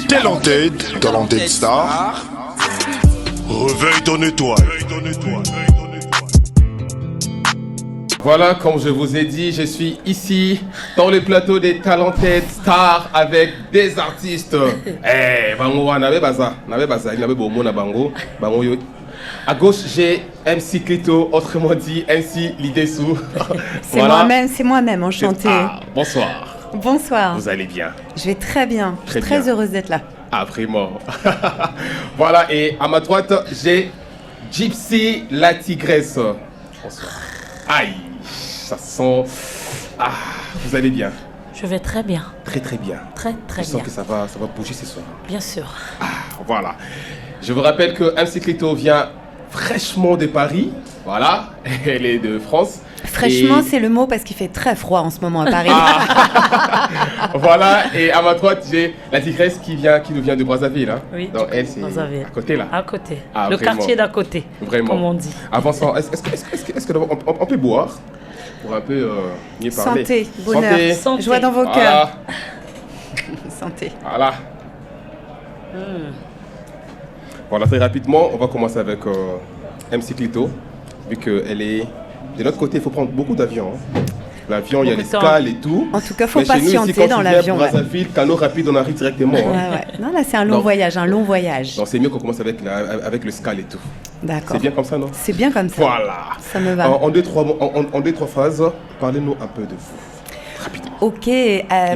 Talented Star. Réveille ton étoile. Voilà, comme je vous ai dit, je suis ici dans le plateau des Talented Stars avec des artistes. Bango, n'avez pas ça, il n'avait pas de bango. À gauche, j'ai MC Clito, autrement dit MC Lidessou. C'est voilà. C'est moi-même, enchantée. Bonsoir. Bonsoir. Vous allez bien? Je vais très bien. Je suis très heureuse d'être là. Ah, vraiment. Voilà, et à ma droite, j'ai Gypsy la tigresse. Bonsoir. Aïe, ça sent... Ah, vous allez bien? Je vais très bien. Très bien. Très bien. Je sens que ça va bouger ce soir. Bien sûr. Ah, voilà. Je vous rappelle que MC Clito vient fraîchement de Paris. Voilà, elle est de France. Fraîchement, c'est le mot parce qu'il fait très froid en ce moment à Paris. Voilà, et à ma droite, j'ai la tigresse qui nous vient de Brazzaville. Hein. Oui, donc elle, c'est à côté là. À côté. Ah, le vraiment. quartier d'à côté, vraiment. comme on dit. Avant ça, est-ce qu'on peut boire pour un peu mieux parler? Santé, bonheur, Santé. joie dans vos cœurs. Santé. Voilà. Voilà, très rapidement, on va commencer avec MC Clito, vu qu'elle est... De l'autre côté, il faut prendre beaucoup d'avions. Hein. L'avion, il y a l'escale et tout. En tout cas, il faut patienter dans l'avion. Brazzaville, canot rapide, on arrive directement. Ouais. Non, là, c'est un long voyage, Donc, c'est mieux qu'on commence avec le SCAL et tout. D'accord. C'est bien comme ça, non? C'est bien comme ça. Voilà. Ça me va. En deux, trois phrases, parlez-nous un peu de vous. Rapidement. Ok,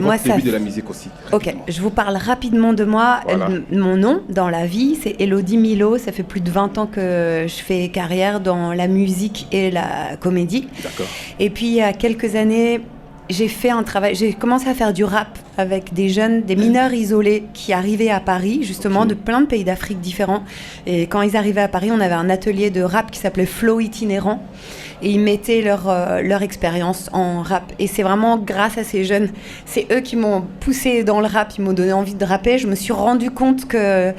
moi ça. De la musique aussi. Ok, je vous parle rapidement de moi. Voilà. Mon nom dans la vie, c'est Elodie Milo. Ça fait plus de 20 ans que je fais carrière dans la musique et la comédie. D'accord. Et puis il y a quelques années, j'ai commencé à faire du rap avec des jeunes, des mineurs isolés qui arrivaient à Paris, justement, de plein de pays d'Afrique différents. Et quand ils arrivaient à Paris, on avait un atelier de rap qui s'appelait Flow Itinérant. Et ils mettaient leur expérience en rap. Et c'est vraiment grâce à ces jeunes, c'est eux qui m'ont poussé dans le rap, ils m'ont donné envie de rapper. Je me suis rendu compte qu'il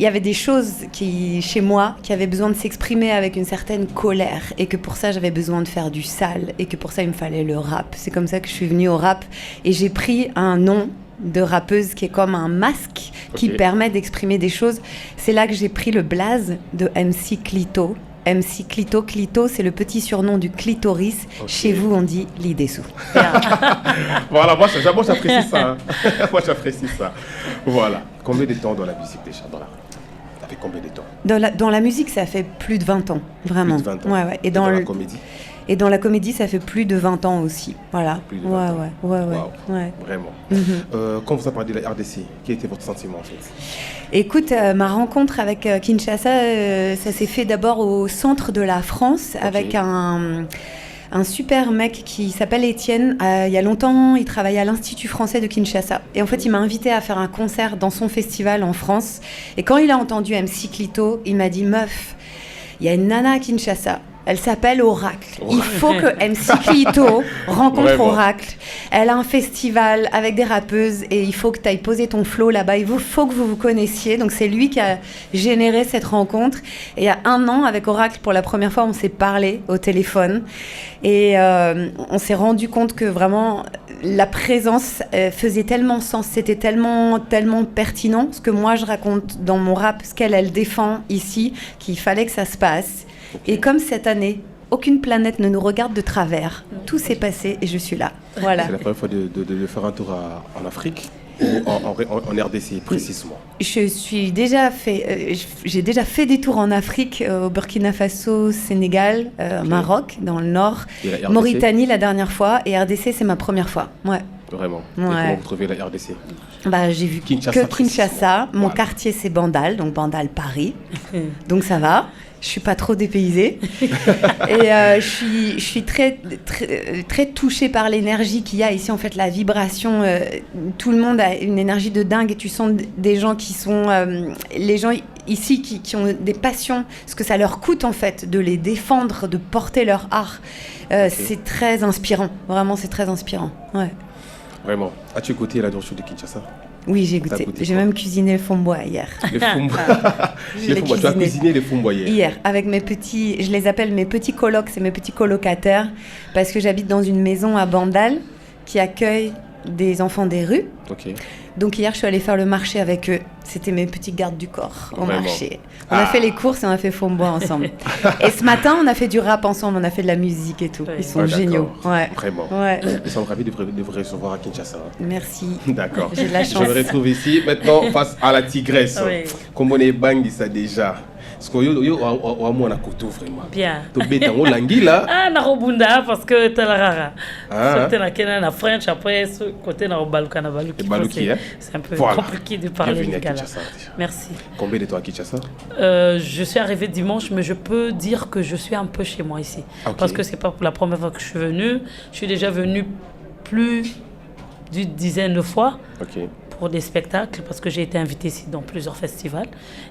y avait des choses chez moi qui avaient besoin de s'exprimer avec une certaine colère. Et que pour ça, j'avais besoin de faire du sale. Et que pour ça, il me fallait le rap. C'est comme ça que je suis venue au rap. Et j'ai pris un nom de rappeuse qui est comme un masque qui permet d'exprimer des choses. C'est là que j'ai pris le blaze de MC Clito. MC Clito. Clito, c'est le petit surnom du clitoris. Chez vous, on dit Lidessou. Voilà, moi j'apprécie ça. Hein. Moi j'apprécie ça. Voilà. Combien de temps dans la musique déjà? Ça fait combien de temps? Dans la musique, ça fait plus de 20 ans, vraiment. Plus de 20 ans. Ouais. Et dans la comédie? Et dans la comédie, ça fait plus de 20 ans aussi. Voilà. Plus de 20 ans. Ouais. Vraiment. Quand vous avez parlé de la RDC, quel était votre sentiment en fait? Écoute, ma rencontre avec Kinshasa, ça s'est fait d'abord au centre de la France avec un super mec qui s'appelle Étienne. Il y a longtemps, il travaillait à l'Institut français de Kinshasa. Et en fait, il m'a invité à faire un concert dans son festival en France. Et quand il a entendu MC Clito, il m'a dit « Meuf, il y a une nana à Kinshasa. Elle s'appelle Oracle. Il faut que MC Clito rencontre Oracle. Elle a un festival avec des rappeuses et il faut que tu ailles poser ton flow là-bas. Il faut que vous vous connaissiez. Donc, c'est lui qui a généré cette rencontre. Et il y a 1 an, avec Oracle, pour la première fois, on s'est parlé au téléphone. Et on s'est rendu compte que vraiment, la présence faisait tellement sens. C'était tellement pertinent. Ce que moi, je raconte dans mon rap, ce qu'elle défend ici, qu'il fallait que ça se passe. Et comme cette année, aucune planète ne nous regarde de travers, tout s'est passé et je suis là. Voilà. C'est la première fois de faire un tour en Afrique ou en RDC précisément? J'ai déjà fait des tours en Afrique, au Burkina Faso, Sénégal, Maroc, dans le nord, Mauritanie la dernière fois et RDC c'est ma première fois. Ouais. Vraiment. Et comment vous trouvez la RDC? J'ai vu Kinshasa. Mon quartier c'est Bandal, donc Bandal Paris. Donc ça va. Je suis pas trop dépaysée. Et je suis très touchée par l'énergie qu'il y a ici. En fait, la vibration, tout le monde a une énergie de dingue. Et tu sens des gens qui sont... les gens ici qui ont des passions, ce que ça leur coûte en fait de les défendre, de porter leur art. C'est très inspirant. Vraiment, c'est très inspirant. Ouais. Vraiment. As-tu goûté la nourriture de Kinshasa? Oui, j'ai goûté. J'ai même cuisiné le fombois hier. Le fombois. Tu as cuisiné les fombois hier? Hier, avec mes petits, je les appelle mes petits colocs, c'est mes petits colocataires, parce que j'habite dans une maison à Bandal qui accueille des enfants des rues. Ok. Donc hier, je suis allée faire le marché avec eux. C'était mes petits gardes du corps au Vraiment. marché. On a fait les courses et on a fait Fombois ensemble. Et ce matin, on a fait du rap ensemble, on a fait de la musique et tout. Ouais. Ils sont géniaux. Ouais. Vraiment. Ouais. Nous sommes ravis de vous recevoir à Kinshasa. Merci. D'accord. J'ai de la Je chance. me retrouve ici maintenant face à la tigresse. Oui. Comme on est bangi ça déjà. Parce que yo on a couteau vraiment. Bien. To beta ngo langi là. Ah, na robunda parce que t'es la rara. Ah. C'était la Kenya, na French, après, ce côté na Baluka, na Baluki. Et Baluki, hein. C'est un peu Voilà. compliqué de parler Bienvenue à lingala. Kinshasa, déjà. Merci. Combien de temps à Kinshasa? Je suis arrivée dimanche, mais je peux dire que je suis un peu chez moi ici. Ok. Parce que c'est pas pour la première fois que je suis venue. Je suis déjà venue plus d'une dizaine de fois. Ok. Pour des spectacles, parce que j'ai été invitée ici dans plusieurs festivals.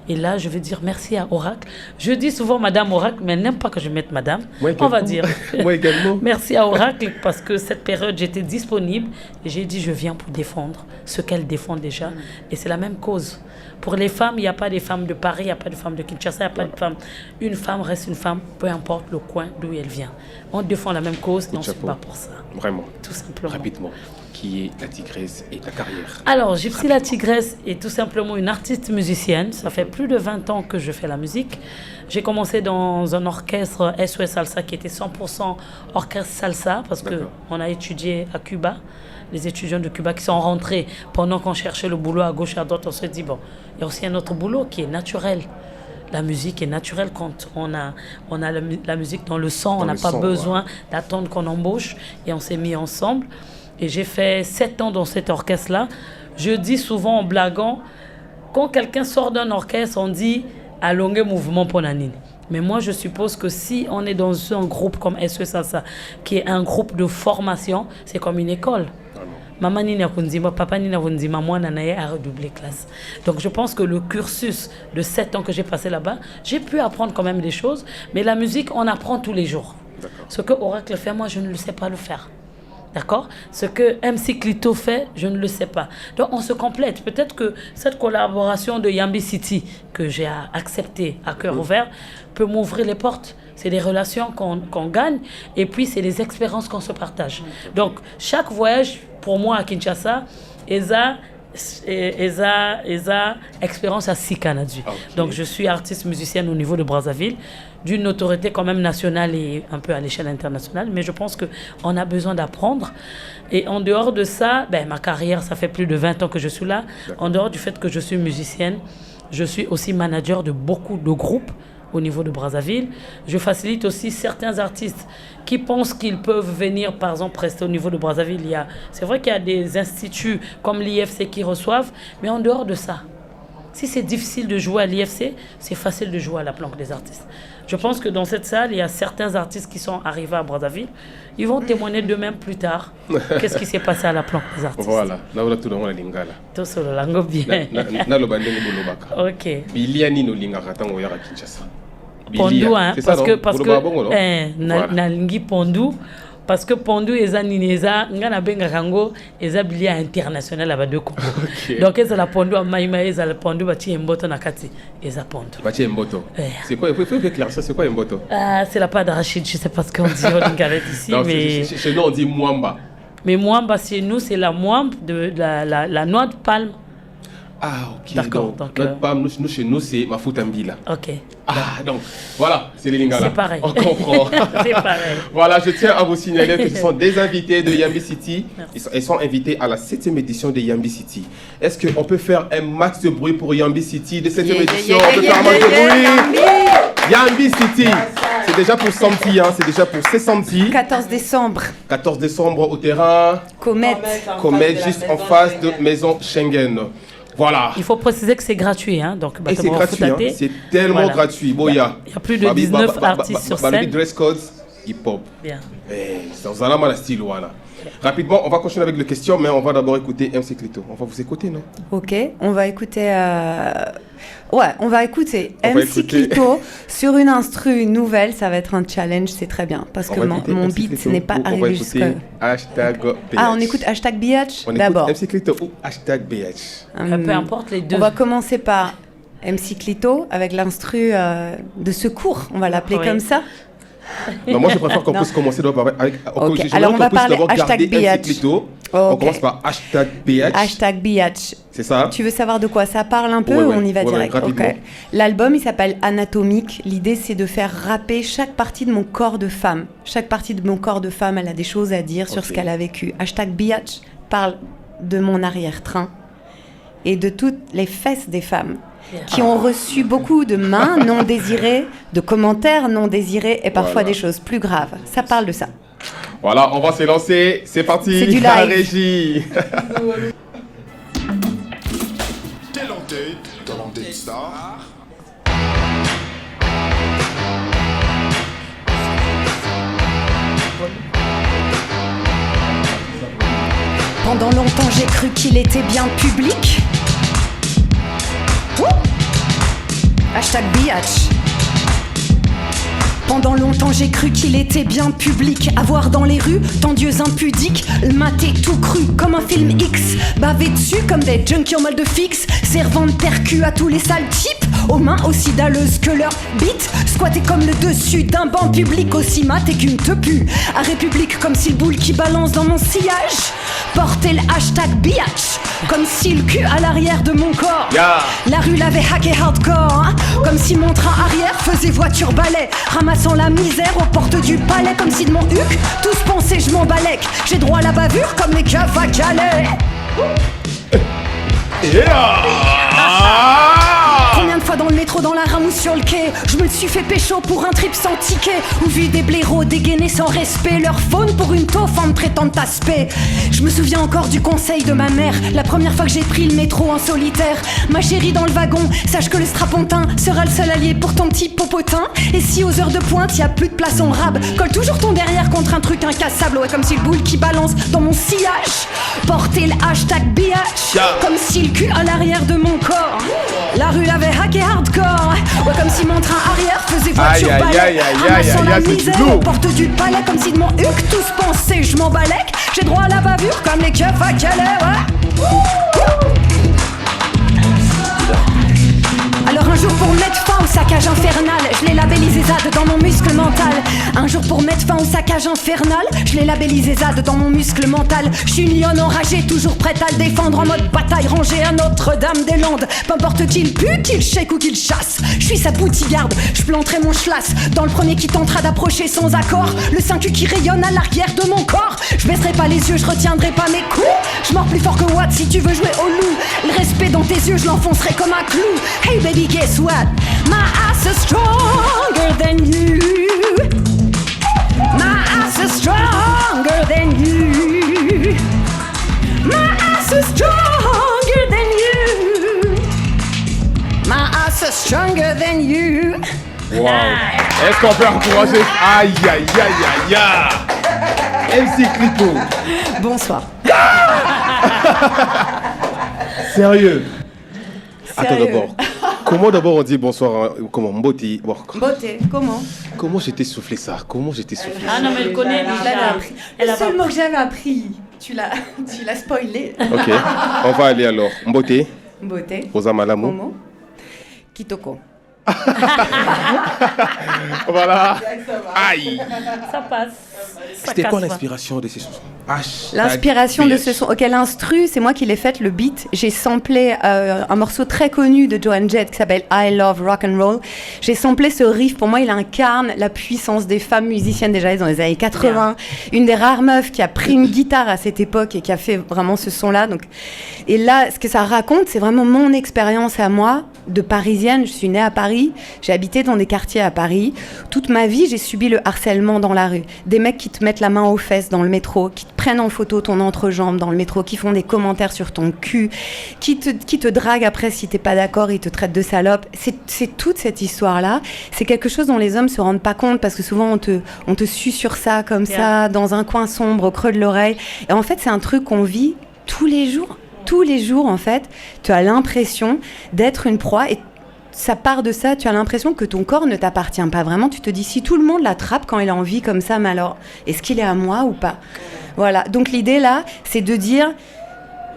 Et là, je veux dire merci à Oracle. Je dis souvent Madame Oracle, mais elle n'aime pas que je mette Madame. Moi On va dire. Moi également. Merci à Oracle, parce que cette période, j'étais disponible. Et j'ai dit, je viens pour défendre ce qu'elle défend déjà. Et c'est la même cause. Pour les femmes, il n'y a pas des femmes de Paris, il n'y a pas de femmes de Kinshasa, il n'y a pas de femmes. Une femme reste une femme, peu importe le coin d'où elle vient. On défend la même cause et on se bat pour ça. Vraiment. Tout simplement. Rapidement. Qui est la tigresse et ta carrière? Alors, Gypsy la Tigresse est tout simplement une artiste musicienne. Ça fait plus de 20 ans que je fais la musique. J'ai commencé dans un orchestre SOS Salsa qui était 100% orchestre salsa parce qu'on a étudié à Cuba. Les étudiants de Cuba qui sont rentrés pendant qu'on cherchait le boulot à gauche et à droite, on se dit, bon, il y a aussi un autre boulot qui est naturel. La musique est naturelle quand on a la musique dans le sang. On n'a pas besoin d'attendre qu'on embauche et on s'est mis ensemble. Et j'ai fait 7 ans dans cet orchestre-là. Je dis souvent en blaguant, quand quelqu'un sort d'un orchestre, on dit « allongé mouvement pour Nanine ». Mais moi, je suppose que si on est dans un groupe comme SOS Salsa, qui est un groupe de formation, c'est comme une école. Maman Nina Kunzima, papa Nina Kunzima, moi, Nanaye a redoublé classe. Donc, je pense que le cursus de 7 ans que j'ai passé là-bas, j'ai pu apprendre quand même des choses. Mais la musique, on apprend tous les jours. Ce que Oracle fait, moi, je ne le sais pas le faire. D'accord? Ce que MC Clito fait, je ne le sais pas. Donc, on se complète. Peut-être que cette collaboration de Yambi City, que j'ai acceptée à cœur ouvert, peut m'ouvrir les portes. C'est des relations qu'on gagne et puis c'est des expériences qu'on se partage. Donc, chaque voyage, pour moi, à Kinshasa, Eza expérience à Sikanadu. Donc, je suis artiste musicienne au niveau de Brazzaville, d'une autorité quand même nationale et un peu à l'échelle internationale. Mais je pense qu'on a besoin d'apprendre. Et en dehors de ça, ma carrière, ça fait plus de 20 ans que je suis là. En dehors du fait que je suis musicienne, je suis aussi manager de beaucoup de groupes au niveau de Brazzaville. Je facilite aussi certains artistes qui pensent qu'ils peuvent venir, par exemple, rester au niveau de Brazzaville. C'est vrai qu'il y a des instituts comme l'IFC qui reçoivent, mais en dehors de ça, si c'est difficile de jouer à l'IFC, c'est facile de jouer à la planque des artistes. Je pense que dans cette salle, il y a certains artistes qui sont arrivés à Brazzaville. Ils vont témoigner d'eux-mêmes plus tard. Qu'est-ce qui s'est passé à la planque des artistes? Voilà. Là, on a tout dans la lingala. Tout sur le lango bien. Na lo bandenge bolobaka. Ok. Biliani no lingaka tango ya Kinshasa. Pondu, hein, parce que voilà. nalingi pondu, parce que pondu eza nini eza ngana benga kango eza bilia international aba de Congo. Donc eza la pondu a maima eza la pondu bati mboto na kati eza pondu. Bati mboto. C'est quoi? Il faut éclaircir, c'est quoi mboto? C'est la pâte d'arachide, je sais pas ce qu'on dit en galette ici, non, mais chez nous on dit mwamba. Mais mwamba chez nous c'est la mwambe de la noix de palme. Ah, ok. D'accord. Donc notre palme, nous, chez nous, c'est mafuta mbila. Ok. Ah, donc, voilà, c'est les lingala. C'est pareil. On comprend. C'est pareil. Voilà, je tiens à vous signaler que ce sont des invités de Yambi City. Ils sont invités à la 7e édition de Yambi City. Est-ce qu'on peut faire un max de bruit pour Yambi City de 7e édition? On peut faire un max de bruit. Yambi City. C'est déjà pour samedi, hein, c'est déjà pour ce samedi. 14 décembre. 14 décembre au terrain. Comète. Comète, juste en face de Maison Schengen. Voilà. Il faut préciser que c'est gratuit, hein, donc et c'est gratuit, hein, c'est tellement gratuit. Bon, il y a plus de 19 artistes sur scène. Dress codes, hip-hop. Bien. C'est un style, voilà. Rapidement, on va continuer avec les questions, mais on va d'abord écouter MC Clito. On va vous écouter, non? Ok, on va écouter... on va écouter MC Clito sur une instru nouvelle. Ça va être un challenge, c'est très bien. Parce que mon beat n'est pas arrivé jusque... Hashtag BH. Ah, on écoute hashtag BH d'abord. MC Clito ou hashtag BH. Peu importe les deux. On va commencer par MC Clito avec l'instru de secours, on va l'appeler comme ça. Non, moi je préfère qu'on puisse commencer avec. Okay. Alors on va parler hashtag biatch. On commence par hashtag biatch. Hashtag biatch. C'est ça. Tu veux savoir de quoi ça parle un peu ou on y va direct? Okay. L'album il s'appelle Anatomique. L'idée c'est de faire rapper chaque partie de mon corps de femme. Chaque partie de mon corps de femme, elle a des choses à dire sur ce qu'elle a vécu. Hashtag biatch parle de mon arrière-train et de toutes les fesses des femmes qui ont reçu beaucoup de mains non désirées, de commentaires non désirés et parfois des choses plus graves. Ça parle de ça. Voilà, on va se lancer. C'est parti. C'est du live. La régie. Talented Star. Pendant longtemps j'ai cru qu'il était bien public. Hashtag biatch. Pendant longtemps j'ai cru qu'il était bien public. À voir dans les rues, tant d'yeux impudiques. Le maté tout cru comme un film X. Bavé dessus comme des junkies en mal de fixe. Servant de terre-cul à tous les sales types. Aux mains aussi dalleuses que leur bite. Squatté comme le dessus d'un banc public. Aussi maté qu'une tepu. À République comme si le boule qui balance dans mon sillage. Porter le hashtag biatch. Comme si le cul à l'arrière de mon corps. La rue l'avait hacké hardcore hein. Comme si mon train arrière faisait voiture balai. Ramassant la misère aux portes du palais. Comme si de mon huc, tous pensaient je m'en balèque. J'ai droit à la bavure comme les keufs à Calais. Combien de fois dans le métro, dans la rame ou sur le quai, je me suis fait pécho pour un trip sans ticket. Ou vu des blaireaux dégainer sans respect leur faune pour une taufe en me traitant de taspé. Je me souviens encore du conseil de ma mère la première fois que j'ai pris le métro en solitaire. Ma chérie dans le wagon, sache que le strapontin sera le seul allié pour ton petit popotin. Et si aux heures de pointe y a plus de place en rab, colle toujours ton derrière contre un truc incassable. Ouais, comme si le boule qui balance dans mon sillage. Porter le hashtag biatch comme si le cul à l'arrière de mon corps. La rue l'avait hacké hardcore. Ouais, comme si mon train arrière faisait voiture balai. Ramassant la misère aux portes du palais. Comme si de mon huc tous pensaient je m'en balèque. J'ai droit à la bavure comme les keufs à Calais. Alors un jour pour mettre fin au saccage infernal, je l'ai labellisé ZAD dans mon muscle mental. Un jour pour mettre fin au saccage infernal, je l'ai labellisé ZAD dans mon muscle mental. Je suis une lionne enragée, toujours prête à le défendre en mode bataille rangée à Notre-Dame-des-Landes. Peu importe qu'il pue, qu'il shake ou qu'il chasse, je suis sa boutigarde, je planterai mon schlass dans le premier qui tentera d'approcher sans accord. Le 5 qui rayonne à l'arrière de mon corps. Je baisserai pas les yeux, je retiendrai pas mes coups. Je mords plus fort que Watt si tu veux jouer au loup. Le respect dans tes yeux, je l'enfoncerai comme un clou. Hey baby, guess what? My ass is stronger than you. My ass is stronger than you. My ass is stronger than you. My ass is stronger than you. Wow. Est-ce qu'on peut encourager? Aïe, aïe, aïe, aïe, aïe. MC Clito. Bonsoir. Sérieux? Attends d'abord. Comment d'abord on dit bonsoir? Comment? Mboti. Beauté, comment? Comment j'étais soufflé ça? Comment j'étais soufflé ça? Ah non, mais elle connaît déjà. Le seul mot que j'avais appris, tu l'as spoilé. Ok, on va aller alors. Mbote, Beauté. Osamalamu. Momo. Kitoko. Voilà. Aïe. Ça passe. C'était quoi l'inspiration de ces chansons? L'inspiration de ce son. Ok, l'instru, c'est moi qui l'ai faite, le beat. J'ai samplé un morceau très connu de Joan Jett qui s'appelle I Love Rock and Roll. J'ai samplé ce riff. Pour moi, il incarne la puissance des femmes musiciennes déjà dans les années 80. Une des rares meufs qui a pris une guitare à cette époque et qui a fait vraiment ce son-là. Donc, et là, ce que ça raconte, c'est vraiment mon expérience à moi de Parisienne. Je suis née à Paris. J'ai habité dans des quartiers à Paris. Toute ma vie, j'ai subi le harcèlement dans la rue. Des mecs qui te mettent la main aux fesses dans le métro, qui te prennent en photo ton entrejambe dans le métro, qui font des commentaires sur ton cul, qui te draguent après si t'es pas d'accord, ils te traitent de salope. C'est toute cette histoire-là. C'est quelque chose dont les hommes se rendent pas compte parce que souvent on te sue sur ça comme ça, dans un coin sombre, au creux de l'oreille. Et en fait, c'est un truc qu'on vit tous les jours. Tous les jours, en fait, tu as l'impression d'être une proie et ça part de ça, tu as l'impression que ton corps ne t'appartient pas vraiment. Tu te dis, si tout le monde l'attrape quand il a envie comme ça, mais alors, est-ce qu'il est à moi ou pas? Voilà, donc l'idée là, c'est de dire,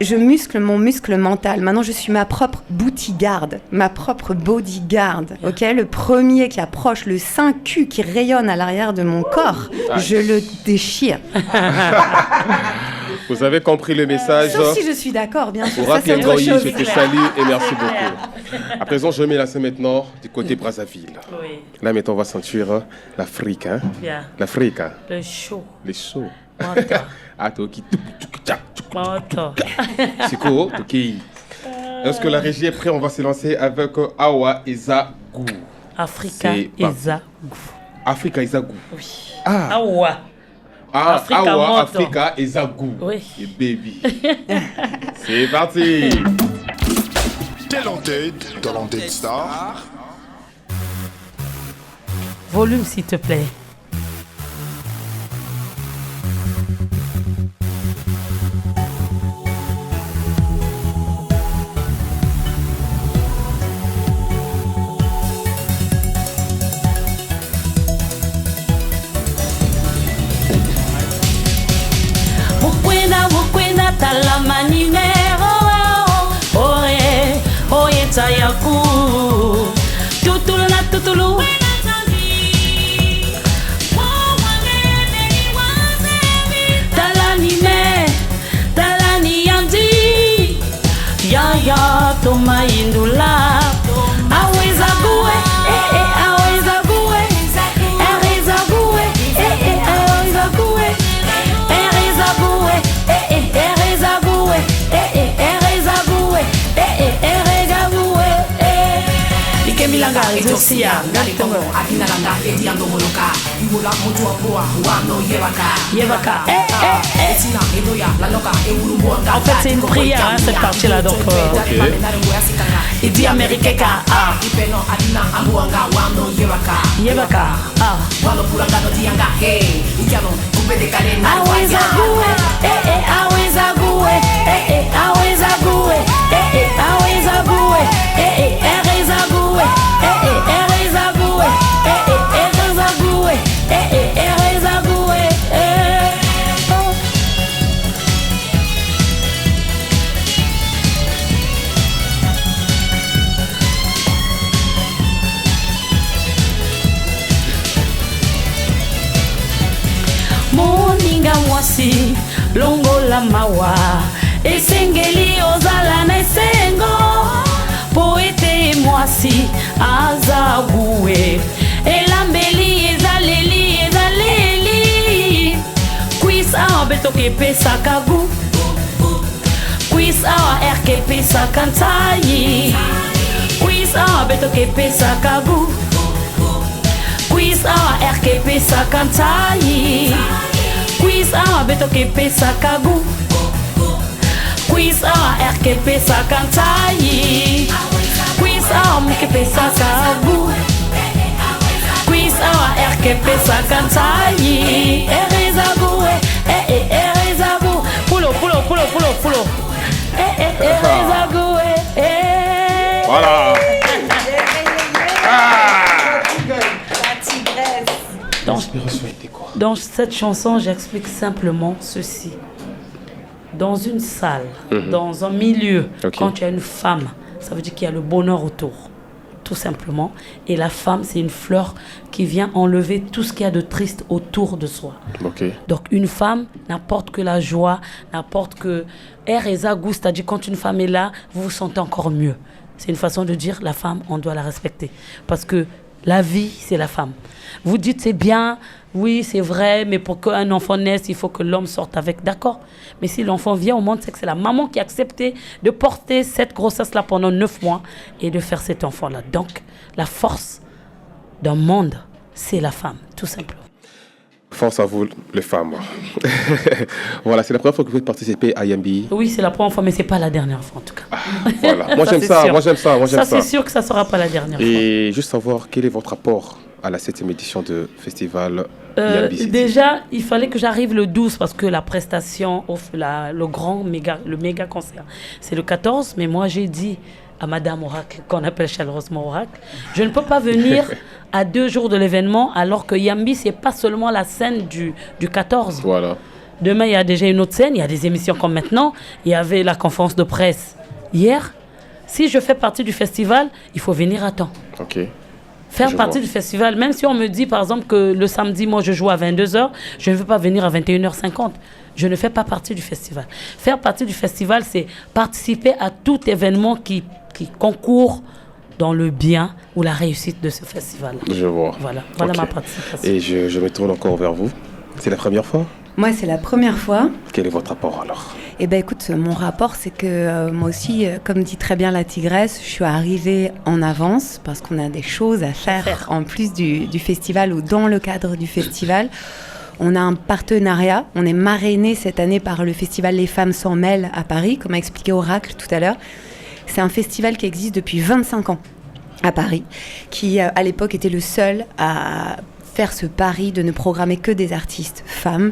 je muscle mon muscle mental. Maintenant, je suis ma propre bodyguard, ma propre bodyguard. Ok, le premier qui approche le sein cul qui rayonne à l'arrière de mon corps, je le déchire. Vous avez compris le message. Sauf si je suis d'accord, bien sûr. Pour Ça, c'est autre Goyi, chose. je te salue et merci beaucoup. À présent, je mets la scène maintenant du côté Brazzaville. Oui. Là, maintenant, on va sentir l'Afrique. Hein? Bien. L'Afrique. Hein? Le show. Les chauds. Moto. Ah, Toki. Moto. Siko, Toki. Est-ce que la régie est prête? On va se lancer avec Awa Ezagou. Africa C'est pas- Ezagou. Africa Ezagou. Oui. Ah, Awa. ah Africa Awa Moto. Africa Ezagou. Oui. Et baby. C'est parti. Talented Star. Volume, s'il te plaît. Mukwena talama nimero oye oye tayaku tutulu na tutulu talani yandi ya toma indula aweza gue aweza gue aweza gue aweza gue aweza gue aweza gue aweza gue ikemilanga ezosia ngalitongo akinalanda ediando moloka iwola moto apoa wano yevaka etina edoya la loka eurumboanga en fait c'est une prière hein, cette partie là donc il dit américain ipeno adina ambuanga wano yevaka wano pulanga no dianga ikiano kubede kalena aweza gue aweza gue aweza gue aweza gue ereza gue ereza gue ereza gue ereza gue moninga mwasi longola mawa esengeli ozala na esengo po ete mwasi azague elambeli ezaleli kwis awa betoke epesaka gu kwis awa erke epesaka ntai kwis awa betoke epesaka gu kwis awa erke epesaka ntai kwis awa betoke epesaka gu kwis awa erke epesaka ntai kwis awa muke epesaka gu kwis awa erke epesaka ntai ereza gu ereza gu pulo ereza gu Voilà. L'inspiration était quoi? Dans cette chanson, j'explique simplement ceci. Dans une salle, dans un milieu, quand tu as une femme, ça veut dire qu'il y a le bonheur autour, tout simplement. Et la femme, c'est une fleur qui vient enlever tout ce qu'il y a de triste autour de soi. Donc une femme n'apporte que la joie, n'apporte que air et zagou, c'est-à-dire quand une femme est là, vous vous sentez encore mieux. C'est une façon de dire la femme, on doit la respecter. Parce que la vie, c'est la femme. Vous dites c'est bien, oui c'est vrai, mais pour qu'un enfant naisse, il faut que l'homme sorte avec. D'accord. Mais si l'enfant vient au monde, c'est que c'est la maman qui a accepté de porter cette grossesse-là pendant 9 mois et de faire cet enfant-là. Donc, la force d'un monde, c'est la femme, tout simplement. Force à vous, les femmes. Voilà, c'est la première fois que vous participez à Yambi. Oui, c'est la première fois, mais c'est pas la dernière fois en tout cas. Voilà, moi j'aime ça, moi j'aime ça. Ça, c'est sûr que ça sera pas la dernière fois. Et juste savoir quel est votre apport à la 7e édition de festival Yambi City. Déjà, il fallait que j'arrive le 12 parce que la prestation, le méga concert, c'est le 14. Mais moi, j'ai dit à Madame Oracle, qu'on appelle chaleureusement Oracle, je ne peux pas venir à 2 jours de l'événement alors que Yambi, c'est pas seulement la scène du 14. Voilà. Demain, il y a déjà une autre scène, il y a des émissions comme maintenant. Il y avait la conférence de presse hier. Si je fais partie du festival, il faut venir à temps. Ok. Faire partie du festival, même si on me dit par exemple que le samedi, moi je joue à 22h, je ne veux pas venir à 21h50. Je ne fais pas partie du festival. Faire partie du festival, c'est participer à tout événement qui concourt dans le bien ou la réussite de ce festival. Je vois. Voilà Ok. ma participation. Et je me tourne encore vers vous. C'est la première fois? Moi, c'est la première fois. Quel est votre rapport alors? Eh bien, écoute, mon rapport, c'est que moi aussi, comme dit très bien la tigresse, je suis arrivée en avance parce qu'on a des choses à faire en plus du festival ou dans le cadre du festival. On a un partenariat, on est marrainé cette année par le festival Les Femmes s'en mêlent à Paris, comme a expliqué Oracle tout à l'heure. C'est un festival qui existe depuis 25 ans à Paris, qui à l'époque était le seul à faire ce pari de ne programmer que des artistes femmes.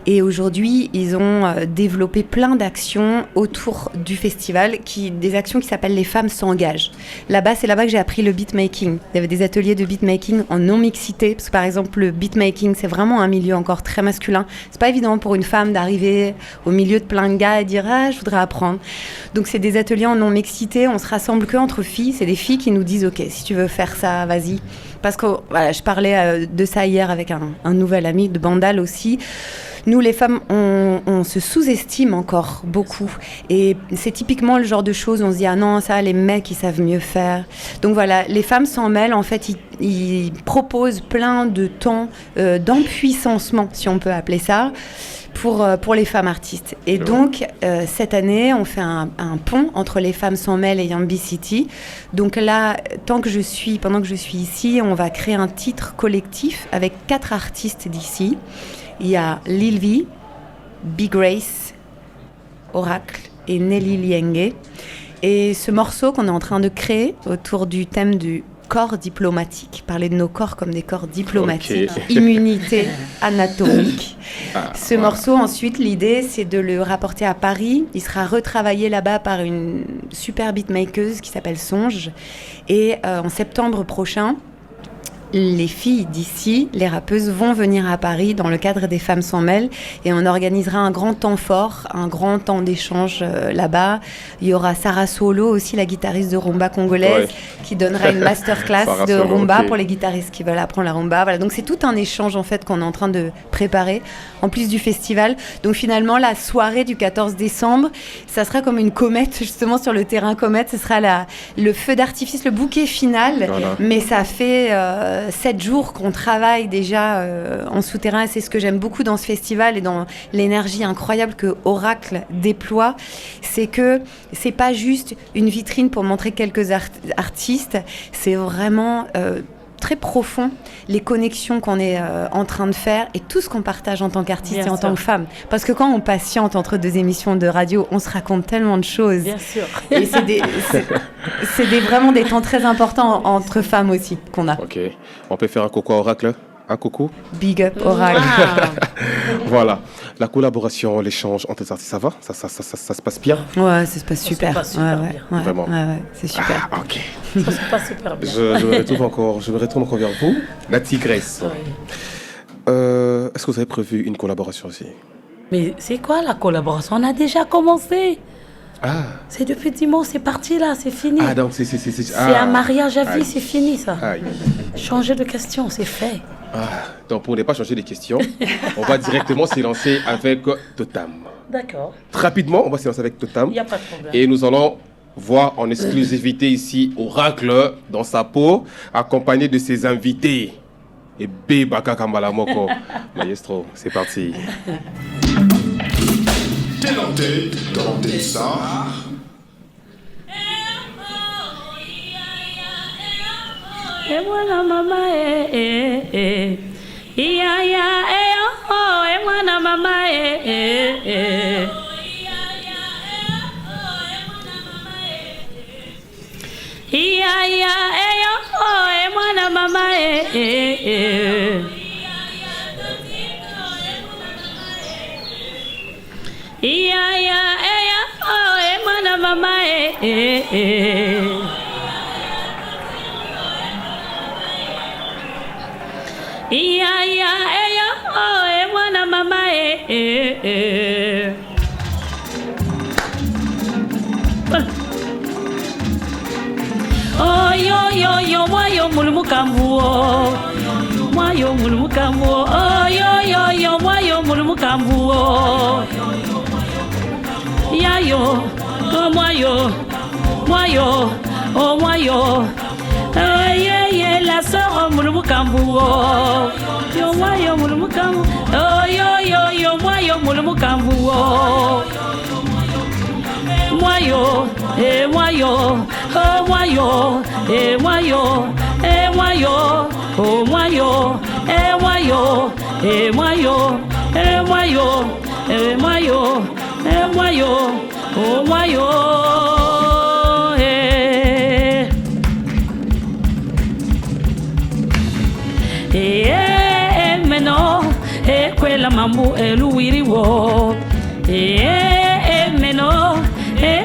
Et aujourd'hui, ils ont développé plein d'actions autour du festival, des actions qui s'appellent Les Femmes s'engagent. Là-bas, c'est là-bas que j'ai appris le beatmaking. Il y avait des ateliers de beatmaking en non-mixité, parce que par exemple, le beatmaking, c'est vraiment un milieu encore très masculin. C'est pas évident pour une femme d'arriver au milieu de plein de gars et dire « Ah, je voudrais apprendre ». Donc, c'est des ateliers en non-mixité. On se rassemble que entre filles. C'est des filles qui nous disent « Ok, si tu veux faire ça, vas-y ». Parce que voilà, je parlais de ça hier avec un nouvel ami de Bandal aussi. Nous, les femmes, on se sous-estime encore beaucoup. Et c'est typiquement le genre de choses où on se dit « Ah non, ça, les mecs, ils savent mieux faire ». Donc voilà, les femmes s'en mêlent. En fait, ils proposent plein de temps d'empuissancement, si on peut appeler ça, pour les femmes artistes. Et donc, cette année, on fait un pont entre les femmes s'en mêlent et Yambi City. Donc là, pendant que je suis ici, on va créer un titre collectif avec 4 artistes d'ici. Il y a Lil V, Big Grace, Oracle et Nelly Lienge. Et ce morceau qu'on est en train de créer autour du thème du corps diplomatique, parler de nos corps comme des corps diplomatiques, immunité anatomique. Ce morceau, ensuite, l'idée, c'est de le rapporter à Paris. Il sera retravaillé là-bas par une super beatmaker qui s'appelle Songe. Et en septembre prochain, les filles d'ici, les rappeuses, vont venir à Paris dans le cadre des Femmes s'en mêlent et on organisera un grand temps fort, un grand temps d'échange là-bas. Il y aura Sarah Solo aussi, la guitariste de rumba congolaise, qui donnera une masterclass de rumba pour les guitaristes qui veulent apprendre la rumba. Voilà, donc c'est tout un échange en fait qu'on est en train de préparer en plus du festival. Donc finalement, la soirée du 14 décembre, ça sera comme une comète justement sur le terrain comète. Ce sera le feu d'artifice, le bouquet final, mais ça fait 7 jours qu'on travaille déjà en souterrain et c'est ce que j'aime beaucoup dans ce festival et dans l'énergie incroyable que Oracle déploie, c'est que c'est pas juste une vitrine pour montrer quelques artistes, c'est vraiment très profond les connexions qu'on est en train de faire et tout ce qu'on partage en tant qu'artiste et en tant que femme. Parce que quand on patiente entre 2 émissions de radio, on se raconte tellement de choses. Bien sûr. Et c'est vraiment des temps très importants entre femmes aussi qu'on a. Ok. On peut faire un coucou à Oracle? Un coucou? Big up Oracle. Voilà. La collaboration, l'échange entre les artistes, ça va? Ça se passe bien? Ouais, ça se passe super. Ça se passe super bien. Vraiment. Ouais, c'est super. Ah, ok. Ça se passe super bien. Je me retourne encore vers vous. La tigresse. Oui. Est-ce que vous avez prévu une collaboration aussi? Mais c'est quoi la collaboration? On a déjà commencé. Ah. C'est depuis dimanche, c'est parti là, c'est fini. Ah, donc c'est un mariage à vie, c'est fini ça. Aïe. Changer de question, c'est fait. Ah, donc pour ne pas changer les questions, on va directement s'élancer avec Totam. D'accord. Rapidement, on va s'élancer avec Totam. Il n'y a pas de problème. Et nous allons voir en exclusivité ici Oracle dans sa peau, accompagné de ses invités. Et Bebaka Kambalamoko. Maestro, c'est parti. Talented Star. Et voilà mama eh. Iya oh, et voilà mama eh. Iya oh, et voilà mama eh. Iya oh, et voilà mama eh. Iya oh, mwana mama Oh yo yo yo moi yo mulumukambu moi yo mulumukambu oh yo yo yo moi yo mulumukambu ya yo oh moi yo oh moi yo yeah yeah la sœur mulumukambu yo moi yo mulumukambu oh yo yo yo moi yo mulumukambu moi yo moi yo oh moi yo moi yo moi yo oh moi yo moi yo moi yo moi yo moi yo moi yo oh moi yo meno quella mambu eluiri wo meno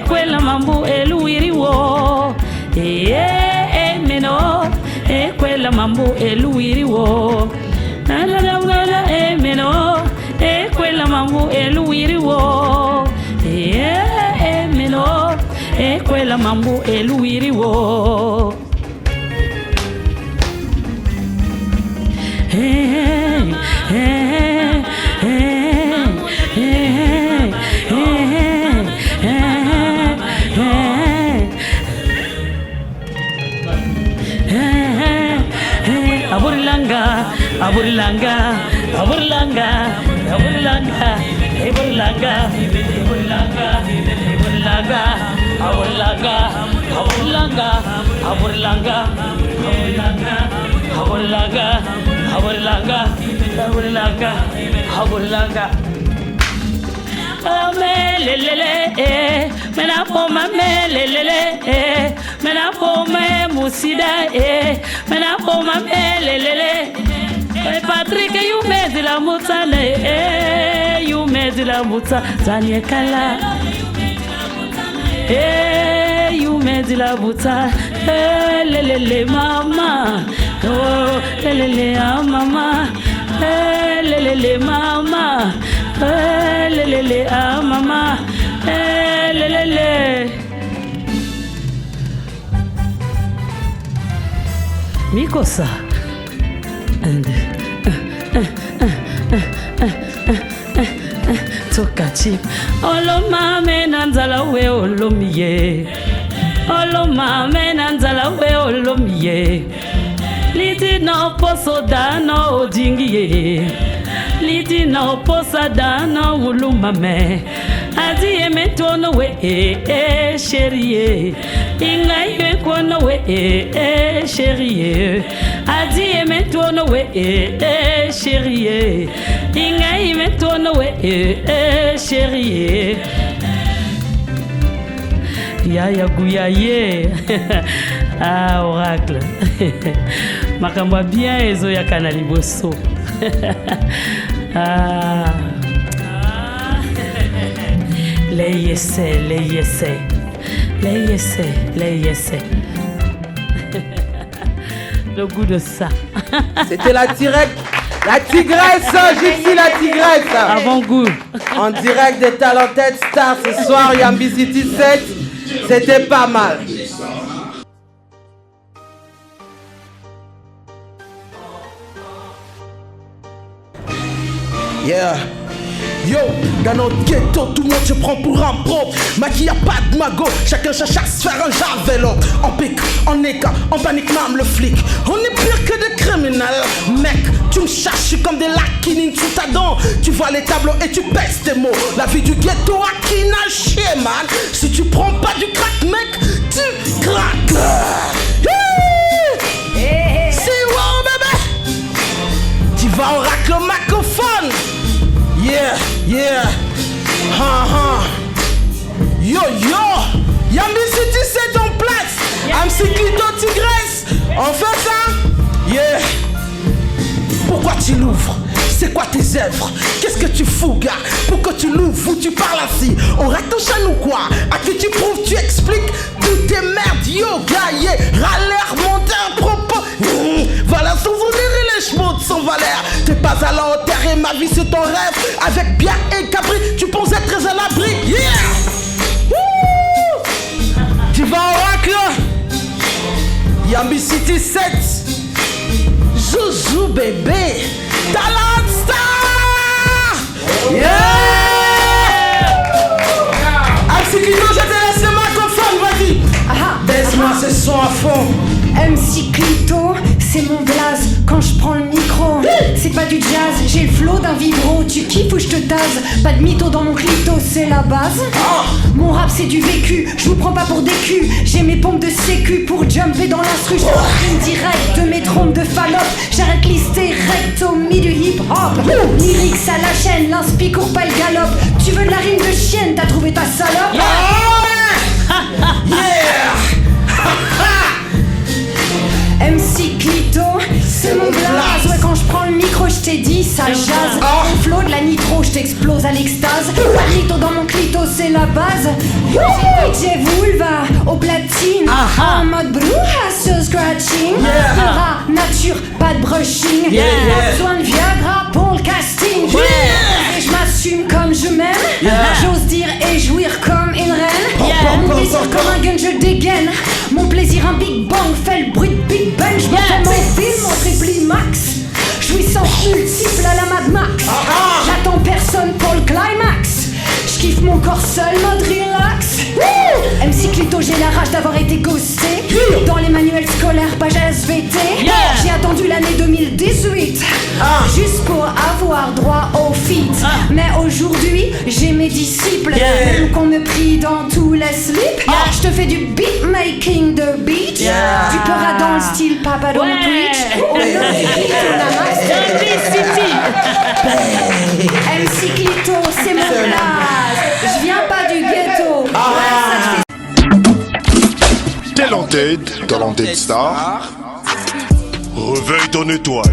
quella mambu eluiri wo meno quella mambu eluiri wo meno quella mambu eluiri wo meno quella mambu eluiri wo Aburlanga, Aburlanga, Aburlanga, Aburlanga, Aburlanga, Aburlanga, Aburlanga, Aburlanga, Aburlanga, Aburlanga, Aburlanga, Aburlanga, Aburlanga, Aburlanga. Melelele, mena poma melelele, mena poma musida, mena poma melelele. Patrick, you made la mutane, you made la muta, Tanya Kala. You made la muta, lelele mama, oh lelele mama, lelele mama. Lelele ah mama lelele Mikosa and Tokachi Olo mame nanzala we olomiye Olo mame nanzala we olomiye Liti no poso dano odingiye Liti no posa dano ulumame Adi eme tono we chérie Inga iwe kono we chérie Adi eme tono we chérie Inga iwe tono we chérie Yaya guyaye Ah oracle Makamba bien ezo ya kanali boso L'essai. Le goût de ça. C'était la tigresse, Gypsy la tigresse. Avant-goût. En direct des Talented Stars ce soir, Yambi City 7. C'était pas mal. Yeah. Yo, dans notre ghetto, tout le monde se prend pour un pro. Maquille y'a pas de magot, chacun cherche à se faire un javelot. On pique, on écarte, on panique même le flic. On est pire que des criminels. Mec, tu me cherches, je suis comme des laquinines sous ta dent. Tu vois les tableaux et tu pèses tes mots. La vie du ghetto a qui n'a chier, man. Si tu prends pas du crack, mec, tu craques. C'est wow, bébé. Tu vas au rack le microphone. Yeah, yeah, Yo, Yambi City c'est en place. MC Clito Tigresse, on fait ça. Yeah. Pourquoi tu l'ouvres? C'est quoi tes œuvres? Qu'est-ce que tu fous, gars? Pourquoi tu l'ouvres ou tu parles ainsi? On rate ton chan ou quoi? À qui tu prouves, tu expliques toutes tes merdes, yo, gars, yeah. Râleur, monter un propos. Voilà, sans ouvrir les chevaux de son valeur. T'es pas alors terre et ma vie c'est ton rêve. Avec Bia et Capri, tu penses être très à l'abri. Yeah! Woo! Tu vas au rack là? Yambi City 7. Zouzou bébé. Talent Star! Yeah! MC Clito, je te laisse le microphone, vas-y. Baisse-moi ce son à fond. MC Clito, c'est mon blaze quand je prends le micro. C'est pas du jazz, j'ai le flow d'un vibro. Tu kiffes ou je te tase? Pas de mytho dans mon clito, c'est la base. Mon rap c'est du vécu, je vous prends pas pour des culs. J'ai mes pompes de sécu pour jumper dans l'instru. Je rime direct de mes trompes de fallope. J'arrête l'hystérectomie du hip hop. Lyrics à la chaîne, l'inspi court pas le galop. Tu veux de la rime de chienne, t'as trouvé ta salope? MC Clito, c'est mon blaze. Ouais, quand je prends le micro, je t'ai dit, ça jazz. Mon flow de la nitro, je t'explose à l'extase. Pas de mytho dans mon clito, c'est la base. DJ Vulva au platine, en mode brouhaha sur scratching. Pura nature, pas de brushing. Pas besoin de Viagra pour le casting. Et je m'assume comme je m'aime. J'ose dire et jouir comme une reine. Mon plaisir comme un gun, je dégaine. Mon plaisir un Big Bang fait le bruit de Big Ben. Je me fais mon film en triplimax. Jouissance multiple à la Mad Max. J'attends personne pour le climax. Je kiffe mon corps seul, mode relax. MC Clito, j'ai la rage d'avoir été ghosté. Dans les manuels scolaires, page SVT. J'ai attendu l'année 2018 juste pour avoir droit au feat. Mais aujourd'hui, j'ai mes disciples. Même qu'on me prie dans tous les slips. Je te fais du beatmaking de beat. Du peur dans le style Papa Don't Preach. Au nom du Clito, MC Clito, c'est mon blaze. Je viens pas du ghetto. Talented Star. Réveille ton étoile.